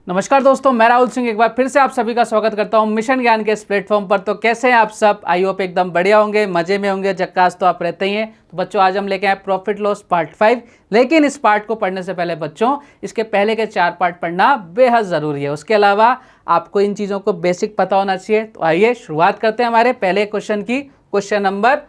नमस्कार दोस्तों, मैं राहुल सिंह एक बार फिर से आप सभी का स्वागत करता हूं मिशन ज्ञान के इस प्लेटफॉर्म पर। तो कैसे हैं आप सब? आई होप एकदम बढ़िया होंगे, मजे में होंगे, झक्कास तो आप रहते ही हैं। तो बच्चों आज हम लेके आए प्रॉफिट लॉस पार्ट 5। लेकिन इस पार्ट को पढ़ने से पहले बच्चों इसके पहले के 4 पार्ट पढ़ना बेहद ज़रूरी है। उसके अलावा आपको इन चीज़ों को बेसिक पता होना चाहिए। तो आइए शुरुआत करते हैं हमारे पहले क्वेश्चन की। क्वेश्चन नंबर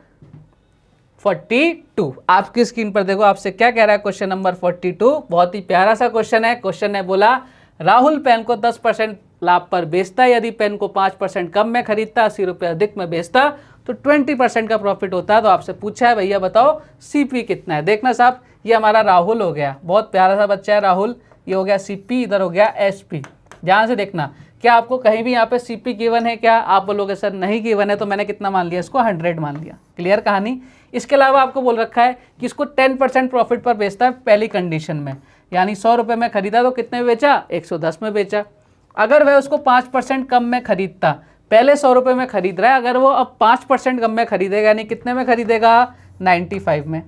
42 आपकी स्क्रीन पर देखो, आपसे क्या कह रहा है क्वेश्चन नंबर 42। बहुत ही प्यारा सा क्वेश्चन है। क्वेश्चन ने बोला राहुल पेन को 10% लाभ पर बेचता है। यदि पेन को 5% कम में खरीदता, 80 रुपये अधिक में बेचता तो 20% का प्रॉफिट होता है। तो आपसे पूछा है भैया बताओ सीपी कितना है। देखना साहब, ये हमारा राहुल हो गया, बहुत प्यारा सा बच्चा है राहुल। ये हो गया सीपी, इधर हो गया एसपी। ध्यान से देखना, क्या आपको कहीं भी यहाँ पे सीपी गिवन है? क्या आप बोलोगे सर नहीं गिवन है, तो मैंने कितना मान लिया इसको? 100 मान लिया। क्लियर कहानी। इसके अलावा आपको बोल रखा है कि इसको 10% प्रॉफिट पर बेचता है पहली कंडीशन में, यानी 100 रुपये में खरीदा तो कितने में बेचा? 110 में बेचा। अगर वह उसको 5% कम में खरीदता, पहले 100 रुपये में खरीद रहा है, अगर वो अब 5% कम में खरीदेगा यानी कितने में खरीदेगा? 95 में।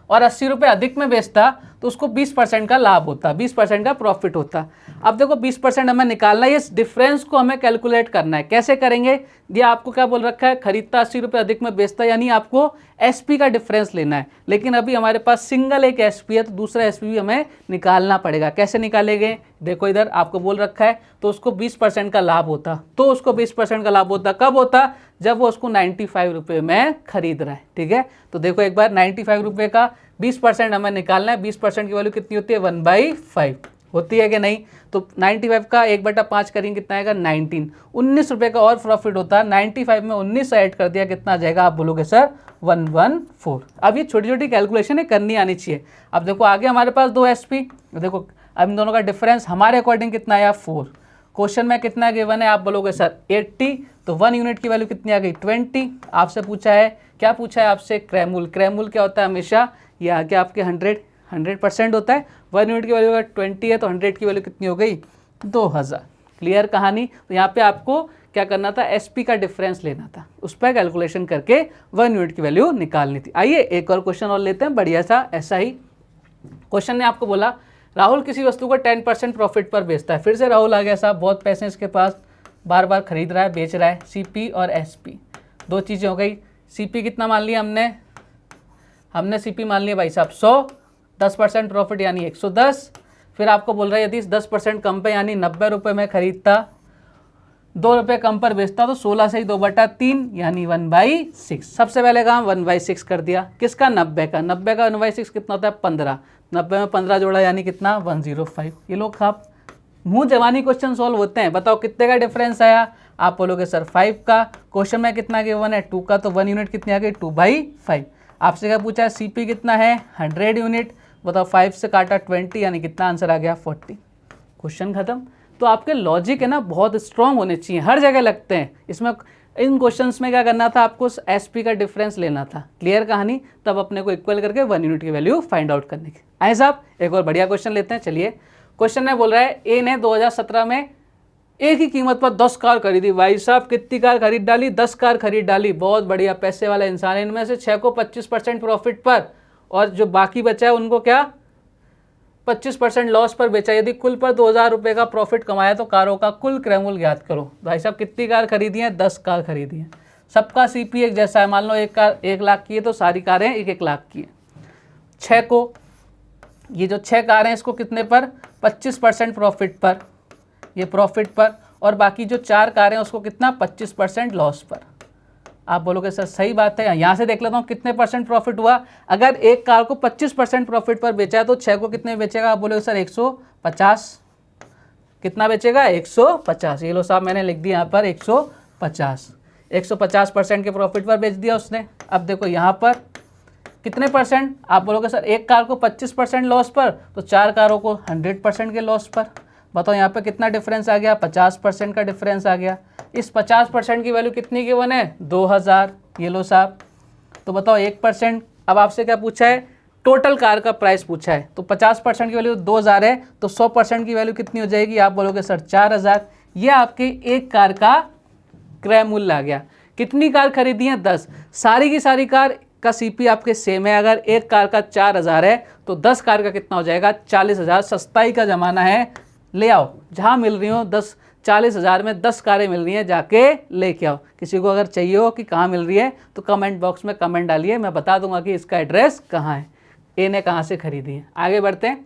और 80 रुपये अधिक में बेचता तो उसको 20% का लाभ होता, 20% का प्रॉफिट होता। अब देखो 20% हमें निकालना है, इस डिफरेंस को हमें कैलकुलेट करना है। कैसे करेंगे? ये आपको क्या बोल रखा है? खरीदता 80 रुपये अधिक में बेचता, यानी आपको एसपी का डिफरेंस लेना है। लेकिन अभी हमारे पास सिंगल एक एसपी है, तो दूसरा एसपी भी हमें निकालना पड़ेगा। कैसे निकालेंगे? देखो इधर आपको बोल रखा है, तो उसको 20% का लाभ होता। तो उसको 20% का लाभ होता कब होता? जब वो उसको 95 रुपये में खरीद रहा है। ठीक है, तो देखो एक बार 95 रुपये का 20% हमें निकालना है। 20% की वैल्यू कितनी होती है? 1/5 होती है कि नहीं? तो 95 का 1/5 करेंगे कितना आएगा? 19। 19 रुपये का और प्रॉफिट होता है। 95 में 19 ऐड कर दिया, कितना आ जाएगा? आप बोलोगे सर 114। अब ये छोटी छोटी कैलकुलेशन करनी आनी चाहिए। अब देखो आगे हमारे पास 2 एसपी, देखो अब इन दोनों का डिफरेंस हमारे अकॉर्डिंग कितना आया? 4। क्वेश्चन में कितना गिवन है? आप बोलोगे सर 80, तो 1 यूनिट की वैल्यू कितनी आ गई? 20। आपसे पूछा है, क्या पूछा है आपसे? क्रैमुल। क्रैमुल क्या होता है? हमेशा ये आगे आपके 100% होता है। 1 यूनिट की वैल्यू अगर 20 है तो 100 की वैल्यू कितनी हो गई? 2000। क्लियर कहानी। तो यहाँ पे आपको क्या करना था? एसपी का डिफरेंस लेना था, उस पर कैलकुलेशन करके 1 यूनिट की वैल्यू निकालनी थी। आइए एक और क्वेश्चन और लेते हैं, बढ़िया सा ऐसा ही। क्वेश्चन ने आपको बोला राहुल किसी वस्तु को 10% प्रॉफिट पर बेचता है। फिर से राहुल आ गया साहब, बहुत पैसे इसके पास, बार बार खरीद रहा है, बेच रहा है। सीपी और एसपी दो चीज़ें हो गई। सीपी कितना मान लिया हमने सीपी मान लिया भाई साहब 100, 10% प्रॉफिट यानी 110। फिर आपको बोल रहा है यदि 10% कम पे यानी 90 रुपये में खरीदता, 2 रुपये कम पर बेचता, तो 16 से ही 2/3 यानी 1/6। सबसे पहले काम 1/6 कर दिया। किसका? 90 का। 90 का 1/6 कितना होता है? 15। 90 में 15 जोड़ा यानी कितना? 105। ये लोग आप मुँह जवानी क्वेश्चन सॉल्व होते हैं। बताओ कितने का डिफरेंस आया? आप बोलोगे सर 5 का। क्वेश्चन में कितना गिवन है? 2 का, तो 1 यूनिट कितनी आ गई? 2/5। आपसे क्या पूछा है? सीपी कितना है? 100 यूनिट। बताओ 5 से काटा 20 यानी कितना? आंसर आ गया 40। क्वेश्चन खत्म। तो आपके लॉजिक है ना बहुत स्ट्रांग होने चाहिए, हर जगह लगते हैं। इसमें इन क्वेश्चंस में क्या करना था? आपको एसपी का डिफरेंस लेना था। क्लियर कहानी। तब अपने को इक्वल करके 1 यूनिट की वैल्यू फाइंड आउट करने की। आए साहब एक और बढ़िया क्वेश्चन लेते हैं। चलिए क्वेश्चन ने बोल रहा है ए ने 2017 में एक ही कीमत पर 10 कार खरीदी। भाई साहब कितनी कार खरीद डाली? 10 कार खरीद डाली। बहुत बढ़िया, पैसे वाला इंसान है। इनमें से 6 को 25% प्रॉफिट पर, और जो बाकी बचा है उनको क्या? 25% लॉस पर बेचा। यदि कुल पर 2000 रुपये का प्रॉफिट कमाया तो कारों का कुल क्रैमुल ज्ञात करो। भाई साहब कितनी कार खरीदी हैं? 10 कार खरीदी हैं। सबका सीपी एक जैसा है। मान लो एक कार 1 लाख की है तो सारी कारें 1-1 लाख की हैं। 6 को, ये जो 6 कार हैं इसको कितने पर? 25% प्रॉफिट पर, ये प्रॉफिट पर। और बाकी जो 4 कार हैं उसको कितना? 25% लॉस पर। आप बोलोगे सर सही बात है। यहाँ से देख लेता हूँ कितने परसेंट प्रॉफिट हुआ। अगर एक कार को 25% प्रॉफिट पर बेचा है तो 6 को कितने बेचेगा? आप बोलोगे सर 150। कितना बेचेगा? 150। ये लो साहब मैंने लिख दिया यहाँ पर 150। 150% के प्रॉफिट पर बेच दिया उसने। अब देखो यहाँ पर कितने परसेंट? आप बोलोगे सर एक कार को 25% लॉस पर, तो 4 कारों को 100% के लॉस पर। बताओ यहाँ पे कितना डिफरेंस आ गया? 50% का डिफरेंस आ गया। इस 50% की वैल्यू कितनी गिवन है? 2000। ये लो साहब। तो बताओ 1%। अब आपसे क्या पूछा है? टोटल कार का प्राइस पूछा है। तो 50% की वैल्यू 2000 है, तो 100% की वैल्यू कितनी हो जाएगी? आप बोलोगे सर 4000। ये आपके एक कार का क्रय मूल्य आ गया। कितनी कार खरीदी है? 10। सारी की सारी कार का सीपी आपके सेम है। अगर एक कार का 4000 है तो 10 कार का कितना हो जाएगा? 40,000। सस्ताई का ज़माना है, ले आओ, जहाँ मिल रही हो 40,000 में 10 कारें मिल रही हैं, जाके लेके आओ। किसी को अगर चाहिए हो कि कहाँ मिल रही है तो कमेंट बॉक्स में कमेंट डालिए, मैं बता दूंगा कि इसका एड्रेस कहाँ है, ए ने कहाँ से खरीदी है। आगे बढ़ते हैं।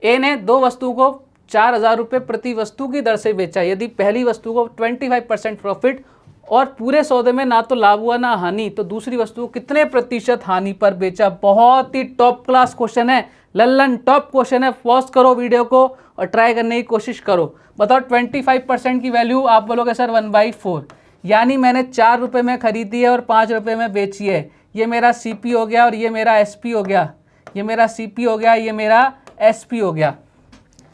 ए ने 2 वस्तुओं को 4,000 रुपये प्रति वस्तु की दर से बेचा। यदि पहली वस्तु को 25% प्रॉफिट और पूरे सौदे में ना तो लाभ हुआ ना हानि, तो दूसरी वस्तु को कितने प्रतिशत हानि पर बेचा। बहुत ही टॉप क्लास क्वेश्चन है, लल्लन टॉप क्वेश्चन है। पॉज करो वीडियो को और ट्राई करने की कोशिश करो। बताओ 25% की वैल्यू, आप बोलोगे सर 1/4, यानी मैंने 4 रुपये में खरीदी है और 5 रुपये में बेची है। ये मेरा सीपी हो गया और ये मेरा एसपी हो गया, ये मेरा सीपी हो गया, ये मेरा एसपी हो गया।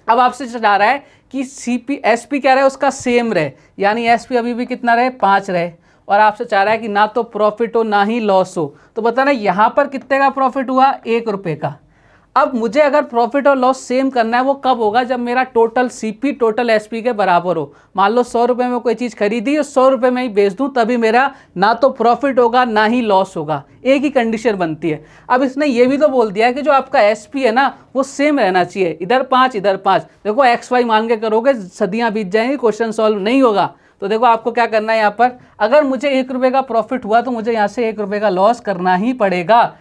अब आपसे चाह रहा है कि सीपी एसपी क्या रहे, उसका सेम रहे, यानी एसपी अभी भी कितना रहे, 5 रहे। और आपसे चाह रहा है कि ना तो प्रॉफिट हो ना ही लॉस हो। तो बताना यहाँ पर कितने का प्रॉफिट हुआ, 1 रुपये का। अब मुझे अगर प्रॉफिट और लॉस सेम करना है, वो कब होगा, जब मेरा टोटल सीपी टोटल एसपी के बराबर हो। मान लो 100 रुपये में कोई चीज़ खरीदी और 100 रुपये में ही बेच दूँ, तभी मेरा ना तो प्रॉफिट होगा ना ही लॉस होगा। एक ही कंडीशन बनती है। अब इसने ये भी तो बोल दिया है कि जो आपका एसपी है ना वो सेम रहना चाहिए, इधर 5 इधर 5। देखो XY मान के करोगे सदियाँ बीत जाएंगी, क्वेश्चन सॉल्व नहीं होगा। तो देखो आपको क्या करना है, यहाँ पर अगर मुझे 1 रुपये का प्रॉफिट हुआ तो मुझे यहाँ से 1 रुपये का लॉस करना ही पड़ेगा,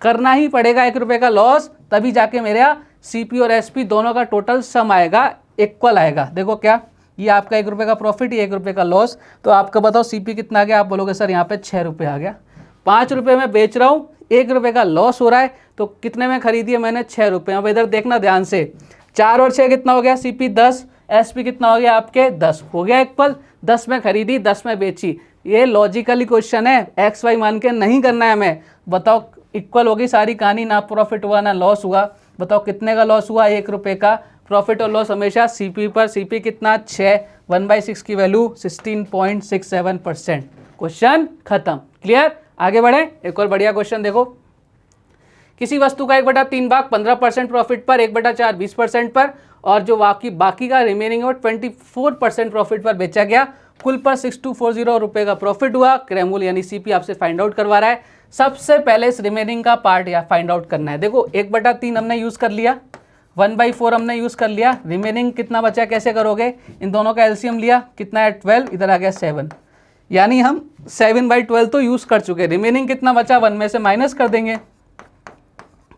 1 रुपये का लॉस, तभी जाके मेरा सीपी और एसपी दोनों का टोटल सम आएगा, इक्वल आएगा। देखो क्या, ये आपका 1 रुपये का प्रॉफिट, ये 1 रुपये का लॉस। तो आपका बताओ सीपी कितना आ गया, आप बोलोगे सर यहाँ पे 6 रुपये आ गया। 5 रुपये में बेच रहा हूँ, 1 रुपये का लॉस हो रहा है, तो कितने में खरीदी है मैंने, 6 रुपये। अब इधर देखना ध्यान से, 4 और 6 कितना हो गया, सीपी 10, एसपी कितना हो गया आपके 10, हो गया इक्वल। 10 में खरीदी 10 में बेची, ये लॉजिकली क्वेश्चन है, XY मान के नहीं करना है हमें। बताओ इक्वल होगी सारी कहानी, ना प्रॉफिट हुआ ना लॉस हुआ। बताओ कितने का लॉस हुआ, 1 रुपये का। प्रॉफिट और लॉस हमेशा सीपी पर, सीपी कितना 6, 1/6 की वैल्यू 16.67%। क्वेश्चन खत्म, क्लियर। आगे बढ़े, एक और बढ़िया क्वेश्चन देखो। किसी वस्तु का 1/3 भाग 15% प्रॉफिट पर, 1/4 20% पर, और जो बाकी का रिमेनिंग है वो 24% प्रॉफिट पर बेचा गया। कुल पर 6240 रुपये का प्रॉफिट हुआ। क्रैमूल यानी सीपी आपसे फाइंड आउट करवा रहा है। सबसे पहले इस रिमेनिंग का पार्ट या फाइंड आउट करना है। देखो 1/3 हमने यूज़ कर लिया, 1/4 हमने यूज़ कर लिया, रिमेनिंग कितना बचा, कैसे करोगे, इन दोनों का एलसीएम लिया, कितना है 12, इधर आ गया 7, यानी हम 7/12 तो यूज़ कर चुके। रिमेनिंग कितना बचा, 1 में से माइनस कर देंगे,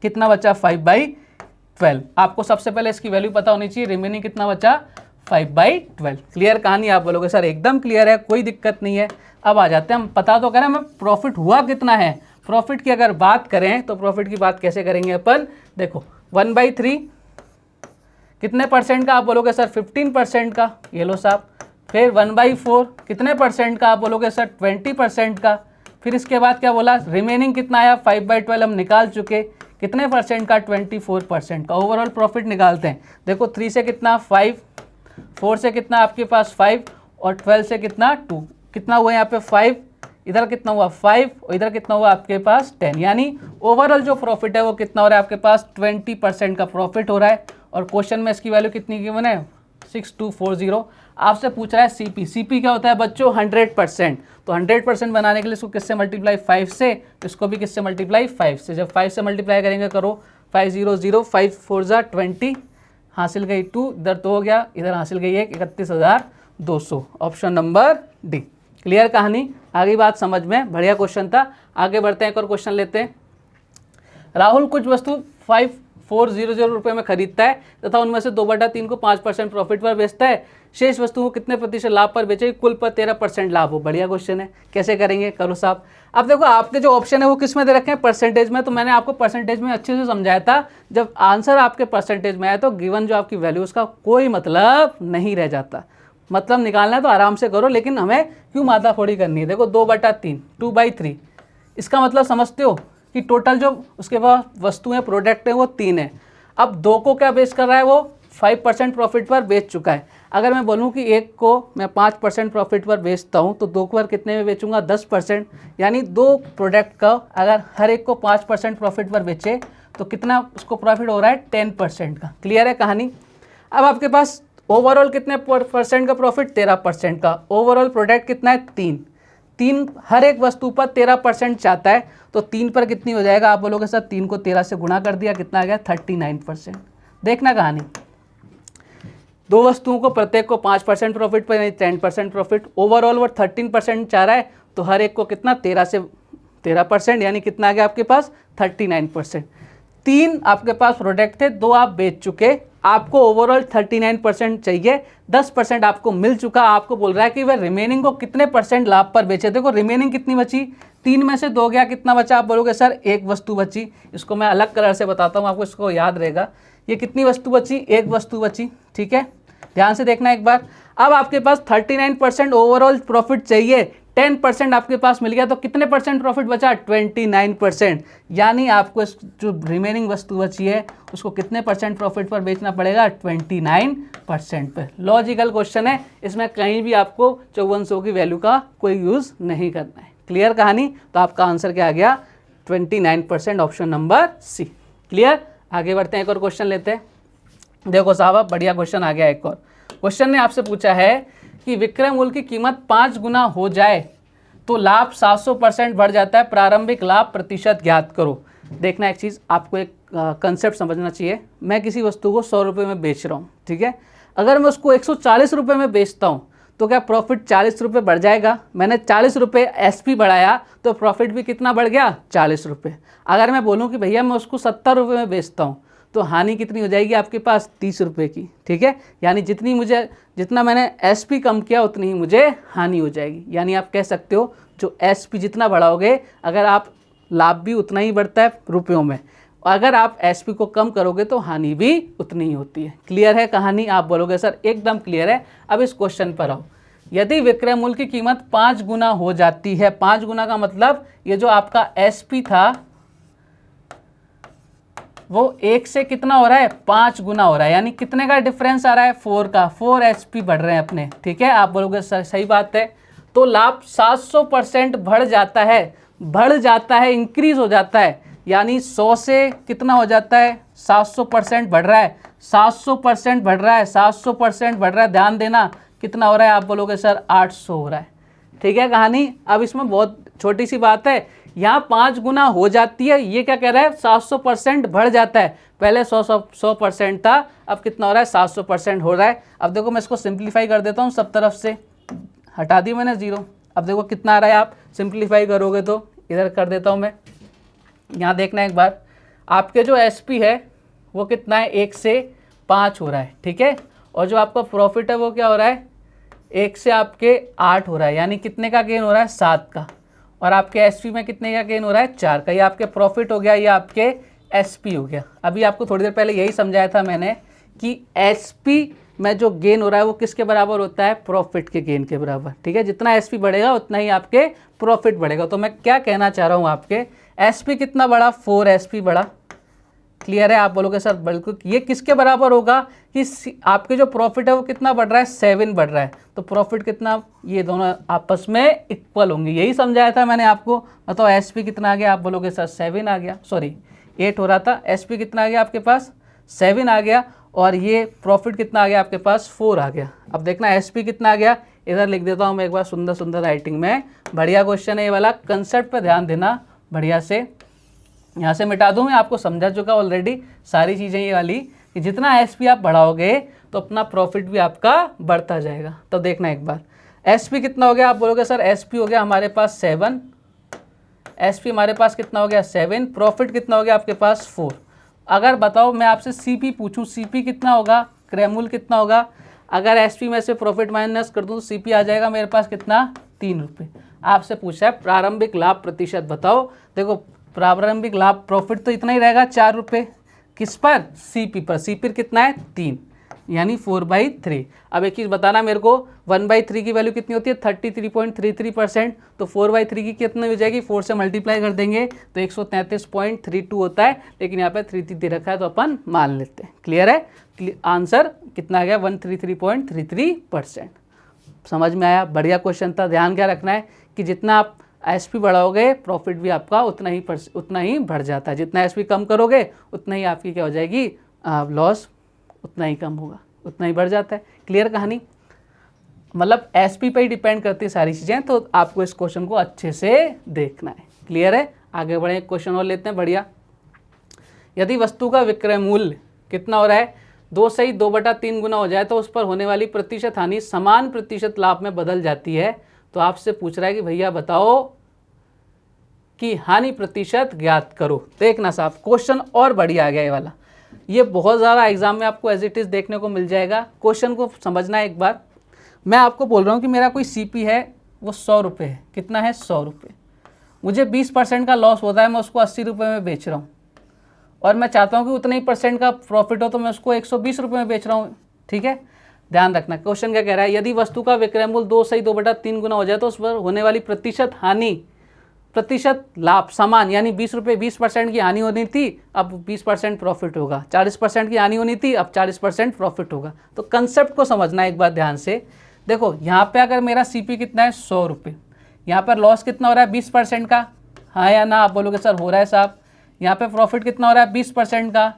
कितना बचा 5/12। आपको सबसे पहले इसकी वैल्यू पता होनी चाहिए, रिमेनिंग कितना बचा 5/12। क्लियर कहानी, आप बोलोगे सर एकदम क्लियर है, कोई दिक्कत नहीं है। अब आ जाते हैं, हम पता तो करें हमें प्रॉफिट हुआ कितना है। प्रॉफिट की अगर बात करें तो प्रॉफिट की बात कैसे करेंगे अपन, देखो 1/3 कितने परसेंट का, आप बोलोगे सर 15% का, ये लो साहब। फिर 1/4 कितने परसेंट का, आप बोलोगे सर 20% का। फिर इसके बाद क्या बोला, रिमेनिंग कितना आया 5/12 हम निकाल चुके, कितने परसेंट का, 24% का। ओवरऑल प्रॉफिट निकालते हैं। देखो 3 से कितना 5, 4 से कितना आपके पास 5, और 12 से कितना 2, कितना हुआ यहाँ पे 5, इधर कितना हुआ 5, और इधर कितना हुआ आपके पास 10, यानी ओवरऑल जो प्रॉफिट है वो कितना हो रहा है आपके पास 20% का प्रॉफिट हो रहा है। और क्वेश्चन में इसकी वैल्यू कितनी गिवन है 6240। आपसे पूछ रहा है सीपी, सीपी क्या होता है बच्चों 100%। तो 100% बनाने के लिए इसको किससे मल्टीप्लाई 5 से, इसको भी किससे मल्टीप्लाई 5 से। जब 5 से मल्टीप्लाई करेंगे करो 500, 5 4 जा 20, हासिल गई 2, इधर तो हो गया, इधर हासिल गई 1, 31,200। Option number D. क्लियर कहानी, आगे बात समझ में, बढ़िया क्वेश्चन था। आगे बढ़ते हैं, एक और क्वेश्चन लेते हैं। राहुल कुछ वस्तु 5400 रुपये में खरीदता है तथा उनमें से 2/3 को 5% प्रॉफिट पर बेचता है। शेष वस्तु को कितने प्रतिशत लाभ पर बेचे, कुल पर 13% लाभ हो। बढ़िया क्वेश्चन है, कैसे करेंगे करो साहब। अब देखो आपके जो ऑप्शन है वो किस में दे रखे हैं, परसेंटेज में। तो मैंने आपको परसेंटेज में अच्छे से समझाया था, जब आंसर आपके परसेंटेज में आया तो गिवन जो आपकी वैल्यू उसका कोई मतलब नहीं रह जाता। मतलब निकालना है तो आराम से करो, लेकिन हमें क्यों माथाफोड़ी करनी है। देखो 2/3, 2/3, इसका मतलब समझते हो कि टोटल जो उसके पास वस्तुएं प्रोडक्ट है वो 3 है। अब 2 को क्या बेच कर रहा है, वो 5% प्रॉफिट पर बेच चुका है। अगर मैं बोलूं कि 1 को मैं 5% प्रॉफिट पर बेचता हूं तो 2 को कितने में बेचूंगा 10%, यानी 2 प्रोडक्ट का अगर हर एक को 5% प्रॉफिट पर बेचे तो कितना उसको प्रॉफिट हो रहा है 10% का। क्लियर है कहानी। अब आपके पास ओवरऑल कितने परसेंट का प्रॉफिट, 13% का। ओवरऑल प्रोडक्ट कितना है 3, हर एक वस्तु पर 13% चाहता है, तो 3 पर कितनी हो जाएगा, आप बोलोगे सर 3 को 13 से गुणा कर दिया, कितना आ गया 39%। देखना कहानी, दो वस्तुओं को प्रत्येक को 5% प्रॉफिट पर यानी 10% प्रॉफिट, ओवरऑल वो 13% चाह रहा है, तो हर एक को कितना 13% यानी कितना आ गया आपके पास 39%। 3 आपके पास प्रोडक्ट थे, 2 आप बेच चुके, आपको ओवरऑल 39% चाहिए, 10% आपको मिल चुका। आपको बोल रहा है कि वह रिमेनिंग को कितने परसेंट लाभ पर बेचे। देखो रिमेनिंग कितनी बची, 3 में से 2 गया, कितना बचा आप बोलोगे सर 1 वस्तु बची। इसको मैं अलग कलर से बताता हूँ आपको, इसको याद रहेगा। ये कितनी वस्तु बची, 1 वस्तु बची, ठीक है, ध्यान से देखना एक बार। अब आपके पास 39% ओवरऑल प्रॉफिट चाहिए, 10% आपके पास मिल गया, तो कितने परसेंट प्रॉफिट बचा 29%। यानी आपको जो रिमेनिंग वस्तु बची है उसको कितने परसेंट प्रॉफिट पर बेचना पड़ेगा 29% पर। लॉजिकल क्वेश्चन है, इसमें कहीं भी आपको 5400 की वैल्यू का कोई यूज़ नहीं करना है। क्लियर कहानी, तो आपका आंसर क्या आ गया 29%, ऑप्शन नंबर सी। क्लियर, आगे बढ़ते हैं, एक और क्वेश्चन लेते हैं। देखो साहब बढ़िया क्वेश्चन आ गया। एक और क्वेश्चन ने आपसे पूछा है कि विक्रय मूल्य की कीमत 5 गुना हो जाए तो लाभ 700% बढ़ जाता है, प्रारंभिक लाभ प्रतिशत ज्ञात करो। देखना एक चीज़, आपको एक कंसेप्ट समझना चाहिए। मैं किसी वस्तु को 100 रुपये में बेच रहा हूँ, ठीक है, अगर मैं उसको 140 रुपये में बेचता हूँ तो क्या प्रॉफिट 40 रुपये बढ़ जाएगा। मैंने 40 रुपये एसपी बढ़ाया तो प्रॉफिट भी कितना बढ़ गया 40 रुपये। अगर मैं बोलूँ कि भैया मैं उसको 70 रुपये में बेचता हूँ तो हानि कितनी हो जाएगी आपके पास 30 रुपये की, ठीक है। यानी जितना मैंने एसपी कम किया उतनी ही मुझे हानि हो जाएगी। यानी आप कह सकते हो जो एसपी जितना बढ़ाओगे अगर आप लाभ भी उतना ही बढ़ता है रुपयों में, अगर आप एसपी को कम करोगे तो हानि भी उतनी ही होती है। क्लियर है कहानी, आप बोलोगे सर एकदम क्लियर है। अब इस क्वेश्चन पर आओ, यदि विक्रय मूल्य की कीमत 5 गुना हो जाती है, 5 गुना का मतलब ये जो आपका एसपी था वो 1 से कितना हो रहा है 5 गुना हो रहा है, यानी कितने का डिफरेंस आ रहा है 4 का, 4 एचपी बढ़ रहे हैं अपने, ठीक है। आप बोलोगे सर सही बात है, तो लाभ 700% बढ़ जाता है, इंक्रीज हो जाता है। यानी 100 से कितना हो जाता है 700% बढ़ रहा है, 700% बढ़ रहा है, 700% बढ़ रहा है। ध्यान देना कितना हो रहा है, आप बोलोगे सर 800 हो रहा है, ठीक है कहानी। अब इसमें बहुत छोटी सी बात है, यहाँ 5 गुना हो जाती है, ये क्या कह रहा है 700% बढ़ जाता है। पहले 100% था, अब कितना हो रहा है 700% हो रहा है। अब देखो मैं इसको सिंप्लीफाई कर देता हूँ, सब तरफ से हटा दी मैंने 0। अब देखो कितना आ रहा है, आप सिंप्लीफाई करोगे तो इधर कर देता हूँ मैं। यहाँ देखना एक बार, आपके जो एसपी है वो कितना है 1 से 5 हो रहा है, ठीक है। और जो आपका प्रॉफिट है वो क्या हो रहा है 1 से आपके 8 हो रहा है, यानी कितने का गेन हो रहा है 7 का। और आपके एसपी में कितने का गेन हो रहा है 4 का। ये आपके प्रॉफिट हो गया, ये आपके एसपी हो गया। अभी आपको थोड़ी देर पहले यही समझाया था मैंने कि एसपी में जो गेन हो रहा है वो किसके बराबर होता है प्रॉफिट के गेन के बराबर, ठीक है। जितना एसपी बढ़ेगा उतना ही आपके प्रॉफिट बढ़ेगा। तो मैं क्या कहना चाह रहा हूँ, आपके एसपी कितना बढ़ा 4 एसपी बढ़ा। क्लियर है, आप बोलोगे सर बिल्कुल, ये किसके बराबर होगा कि आपके जो प्रॉफिट है वो कितना बढ़ रहा है 7 बढ़ रहा है, तो प्रॉफिट कितना, ये दोनों आपस में इक्वल होंगे। यही समझाया था मैंने आपको। बताओ एसपी कितना आ गया, आप बोलोगे सर 7 आ गया, सॉरी 8 हो रहा था, एसपी कितना आ गया आपके पास 7 आ गया, और ये प्रॉफिट कितना आ गया आपके पास 4 आ गया। अब देखना एसपी कितना आ गया, इधर लिख देता हूँ मैं एक बार सुंदर सुंदर राइटिंग में। बढ़िया क्वेश्चन है ये वाला, कंसेप्ट पर ध्यान देना बढ़िया से। यहाँ से मिटा दूँ, मैं आपको समझा चुका ऑलरेडी सारी चीज़ें ये वाली, कि जितना एसपी आप बढ़ाओगे तो अपना प्रॉफिट भी आपका बढ़ता जाएगा। तो देखना एक बार, एसपी कितना हो गया, आप बोलोगे सर एसपी हो गया हमारे पास 7, एसपी हमारे पास कितना हो गया 7, प्रॉफिट कितना हो गया आपके पास 4। अगर बताओ मैं आपसे सीपी पूछूं, सीपी कितना होगा, क्रय मूल्य कितना होगा, अगर एसपी में से प्रॉफिट माइनस कर दूं तो सीपी आ जाएगा मेरे पास कितना 3 रुपये। आपसे पूछा है प्रारंभिक लाभ प्रतिशत बताओ। देखो प्रारंभिक लाभ प्रॉफिट तो इतना ही रहेगा 4 रुपये, किस पर सीपी पर, सीपी कितना है 3, यानी 4/3। अब एक चीज़ बताना मेरे को, 1/3 की वैल्यू कितनी होती है 33.33%, तो 4/3 की कितनी हो जाएगी, 4 से मल्टीप्लाई कर देंगे तो 133.32 होता है, लेकिन यहाँ पे 33 दे रखा है तो अपन मान लेते हैं। क्लियर है, आंसर कितना आ गया 133.33%। समझ में आया, बढ़िया क्वेश्चन था। ध्यान क्या रखना है कि जितना आप एसपी बढ़ाओगे प्रॉफिट भी आपका उतना ही बढ़ जाता है, जितना एसपी कम करोगे उतना ही आपकी क्या हो जाएगी लॉस उतना ही कम होगा, उतना ही बढ़ जाता है। क्लियर कहानी, मतलब एसपी पे ही डिपेंड करती है सारी चीज़ें, तो आपको इस क्वेश्चन को अच्छे से देखना है। क्लियर है, आगे बढ़े, एक क्वेश्चन और लेते हैं बढ़िया। यदि वस्तु का विक्रय मूल्य कितना हो रहा है 2 से ही 2/3 गुना हो जाए तो उस पर होने वाली प्रतिशत हानि समान प्रतिशत लाभ में बदल जाती है। तो आपसे पूछ रहा है कि भैया बताओ कि हानि प्रतिशत ज्ञात करो। देखना साहब क्वेश्चन और बढ़िया आ गया ये वाला, ये बहुत ज़्यादा एग्जाम में आपको एज इट इज़ देखने को मिल जाएगा। क्वेश्चन को समझना है एक बार। मैं आपको बोल रहा हूँ कि मेरा कोई सीपी है वो 100 रुपये है। कितना है? 100 रुपये। मुझे 20% का लॉस होता है, मैं उसको 80 रुपये में बेच रहा हूँ और मैं चाहता हूँ कि उतने ही % का प्रॉफिट हो, तो मैं उसको 120 रुपये में बेच रहा हूँ। ठीक है, ध्यान रखना। क्वेश्चन क्या कह रहा है? यदि वस्तु का विक्रय मूल्य 2 से ही 2/3 गुना हो जाए तो उस पर होने वाली प्रतिशत हानि प्रतिशत लाभ समान, यानी 20 रुपये 20% की हानि होनी थी, अब 20% प्रॉफिट होगा। 40% की हानि होनी थी, अब 40% प्रॉफिट होगा। तो कंसेप्ट को समझना एक बार ध्यान से। देखो यहाँ पे अगर मेरा सीपी कितना है? 100 रुपये। यहाँ पर लॉस कितना हो रहा है? 20% का। हाँ या ना? आप बोलोगे सर हो रहा है साहब। यहाँ पे प्रॉफिट कितना हो रहा है? 20% का।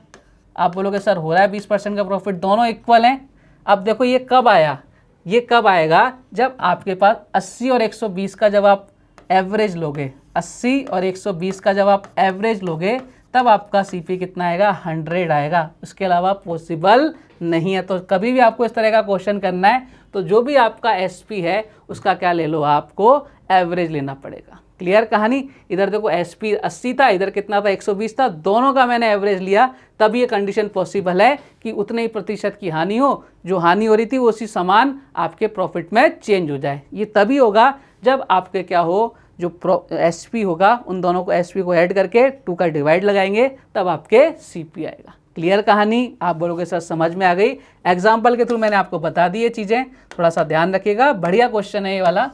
आप बोलोगे सर हो रहा है 20% का प्रॉफिट। दोनों इक्वल हैं। अब देखो ये कब आया? ये कब आएगा? जब आपके पास 80 और 120 का जब आप एवरेज लोगे, 80 और 120 का जब आप एवरेज लोगे, तब आपका सीपी कितना आएगा? 100 आएगा। उसके अलावा पॉसिबल नहीं है। तो कभी भी आपको इस तरह का क्वेश्चन करना है तो जो भी आपका एसपी है उसका क्या ले लो? आपको एवरेज लेना पड़ेगा। क्लियर कहानी? इधर देखो एसपी 80 था, इधर कितना था? 120 था। दोनों का मैंने एवरेज लिया, तब ये कंडीशन पॉसिबल है कि उतने ही प्रतिशत की हानि हो, जो हानि हो रही थी वो उसी समान आपके प्रॉफिट में चेंज हो जाए। ये तभी होगा जब आपके क्या हो, जो एसपी होगा उन दोनों को एसपी को ऐड करके 2 का डिवाइड लगाएंगे, तब आपके सीपी आएगा। क्लियर कहानी? आप बोलोगे सर समझ में आ गई। एग्जाम्पल के थ्रू मैंने आपको बता दी ये चीज़ें, थोड़ा सा ध्यान रखिएगा। बढ़िया क्वेश्चन है ये वाला।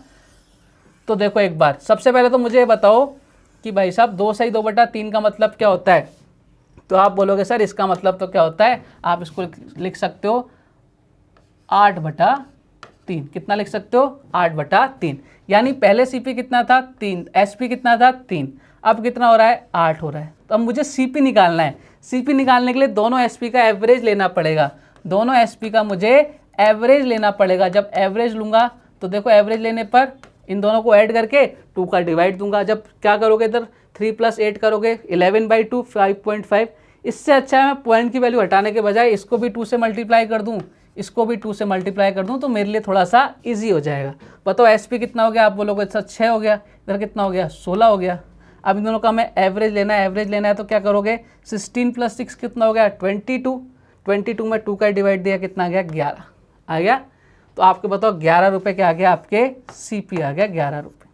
तो देखो एक बार, सबसे पहले तो मुझे ये बताओ कि भाई साहब 2 से ही 2/3 का मतलब क्या होता है? तो आप बोलोगे सर इसका मतलब तो क्या होता है? आप इसको लिख सकते हो 8/3। कितना लिख सकते हो? 8/3। यानी पहले सीपी कितना था? 3। एसपी कितना था? 3। अब कितना हो रहा है? 8 हो रहा है। तो अब मुझे सीपी निकालना है। सीपी निकालने के लिए दोनों एसपी का एवरेज लेना पड़ेगा। दोनों एसपी का मुझे एवरेज लेना पड़ेगा। जब एवरेज लूँगा तो देखो एवरेज लेने पर इन दोनों को ऐड करके 2 का डिवाइड दूंगा। जब क्या करोगे इधर 3 + 8 करोगे 11/2 5.5। इससे अच्छा है मैं पॉइंट की वैल्यू हटाने के बजाय इसको भी 2 से मल्टीप्लाई कर दूं, इसको भी 2 से मल्टीप्लाई कर दूं, तो मेरे लिए थोड़ा सा इजी हो जाएगा। बताओ एसपी कितना हो गया? आप बोलोगे सर 6 हो गया। इधर कितना हो गया? 16 हो गया। अब इन दोनों का मैं एवरेज लेना है। एवरेज लेना है तो क्या करोगे? 16 + 6 कितना हो गया? 22। 22 में 2 का डिवाइड दिया, कितना आ गया? 11 आ गया। तो आपको बताओ 11 रुपये क्या आ गया? आपके सीपी आ गया 11 रुपये।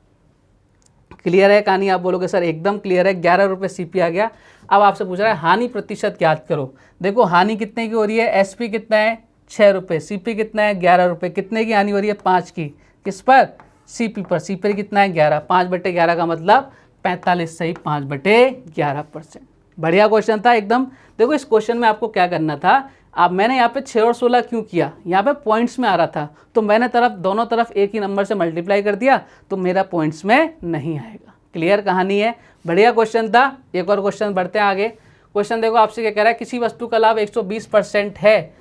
क्लियर है कहानी? आप बोलोगे सर एकदम क्लियर है, 11 रुपये सीपी आ गया। अब आपसे पूछ रहा है हानि प्रतिशत ज्ञात करो। देखो हानि कितने की हो रही है? एसपी कितना है? 6 रुपये। सीपी कितना है? 11 रुपये। कितने की हानि हो रही है? 5 की। किस पर? सीपी पर। सीपी कितना है? 11। 5/11 का मतलब 45 सही 5/11%। बढ़िया क्वेश्चन था एकदम। देखो इस क्वेश्चन में आपको क्या करना था? अब मैंने यहाँ पे 6 और 16 क्यों किया? यहाँ पे पॉइंट्स में आ रहा था, तो मैंने दोनों तरफ एक ही नंबर से मल्टीप्लाई कर दिया, तो मेरा पॉइंट्स में नहीं आएगा। क्लियर कहानी है? बढ़िया क्वेश्चन था। एक और क्वेश्चन बढ़ते हैं आगे। क्वेश्चन देखो आपसे क्या कह रहा है? किसी वस्तु का लाभ 120% है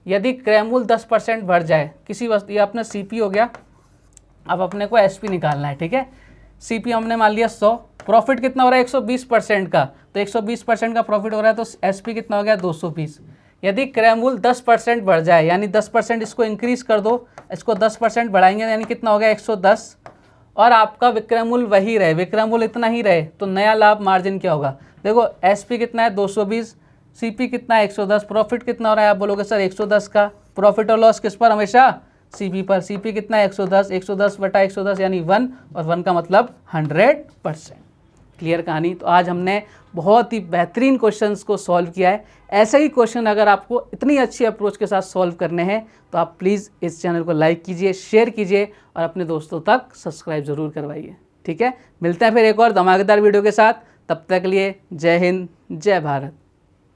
यदि क्रय मूल्य 10% बढ़ जाए। किसी वस्तु, ये अपना सीपी हो गया। अब अपने को एसपी निकालना है। ठीक है, सीपी हमने मान लिया 100। प्रॉफिट कितना हो रहा है? 120% का, तो 120% का प्रॉफिट हो रहा है, तो एसपी कितना हो गया? 220। यदि क्रय मूल्य 10% बढ़ जाए, यानी 10% इसको इंक्रीज कर दो, इसको 10% बढ़ाएंगे, यानी कितना हो गया? 110। और आपका विक्रय मूल्य वही रहे, विक्रय मूल्य इतना ही रहे, तो नया लाभ मार्जिन क्या होगा? देखो एसपी कितना है? 220। सीपी कितना है? 110। प्रॉफिट कितना हो रहा है? आप बोलोगे सर 110 का। प्रॉफिट और लॉस किस पर? हमेशा सीपी पर। सीपी कितना है? 110। 110/110 यानी 1, और 1 का मतलब 100%। क्लियर कहानी? तो आज हमने बहुत ही बेहतरीन क्वेश्चंस को सॉल्व किया है। ऐसे ही क्वेश्चन अगर आपको इतनी अच्छी अप्रोच के साथ सॉल्व करने हैं तो आप प्लीज़ इस चैनल को लाइक कीजिए, शेयर कीजिए और अपने दोस्तों तक सब्सक्राइब ज़रूर करवाइए। ठीक है, मिलते हैं फिर एक और धमाकेदार वीडियो के साथ। तब तक के लिए जय हिंद, जय भारत।